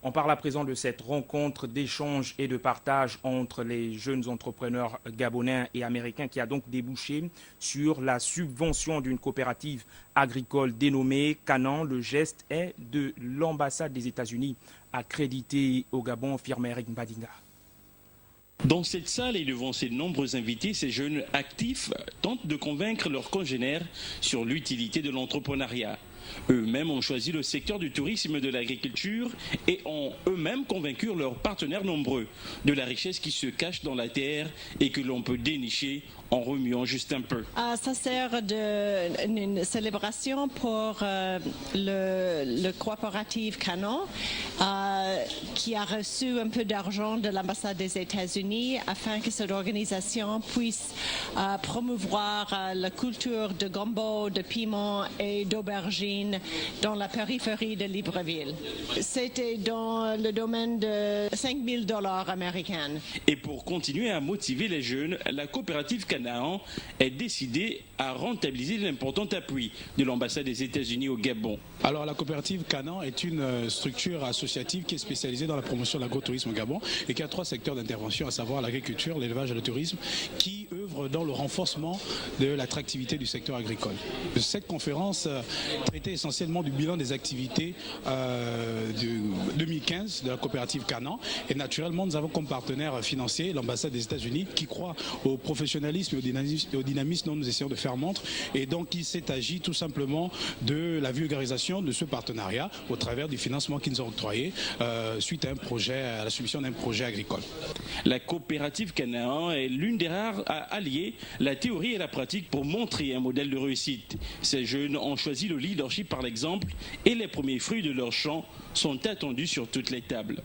On parle à présent de cette rencontre d'échange et de partage entre les jeunes entrepreneurs gabonais et américains qui a donc débouché sur la subvention d'une coopérative agricole dénommée Canaan. Le geste est de l'ambassade des États-Unis accréditée au Gabon, firme Eric Mbadinga. Dans cette salle et devant ses nombreux invités, ces jeunes actifs tentent de convaincre leurs congénères sur l'utilité de l'entrepreneuriat. Eux-mêmes ont choisi le secteur du tourisme et de l'agriculture et ont eux-mêmes convaincu leurs partenaires nombreux de la richesse qui se cache dans la terre et que l'on peut dénicher en remuant juste un peu. Ça sert d'une célébration pour le coopérative Canaan qui a reçu un peu d'argent de l'ambassade des États-Unis afin que cette organisation puisse promouvoir la culture de gombo, de piment et d'aubergine dans la périphérie de Libreville. C'était dans le domaine de $5 000 américains. Et pour continuer à motiver les jeunes, la coopérative Canaan est décidée à rentabiliser l'important appui de l'ambassade des États-Unis au Gabon. Alors la coopérative Canaan est une structure associative qui est spécialisée dans la promotion de l'agrotourisme au Gabon et qui a 3 secteurs d'intervention, à savoir l'agriculture, l'élevage et le tourisme, qui œuvrent dans le renforcement de l'attractivité du secteur agricole. Cette conférence traitait essentiellement du bilan des activités de 2015 de la coopérative Canaan et naturellement nous avons comme partenaire financier l'ambassade des États-Unis qui croit au professionnalisme et au dynamisme dont nous essayons de faire montre et donc il s'est agi tout simplement de la vulgarisation de ce partenariat au travers du financement qu'ils nous ont octroyé suite à la soumission d'un projet agricole. La coopérative Canaan est l'une des rares à allier la théorie et la pratique pour montrer un modèle de réussite. Ces jeunes ont choisi le leadership par l'exemple et les premiers fruits de leur champ sont attendus sur toutes les tables.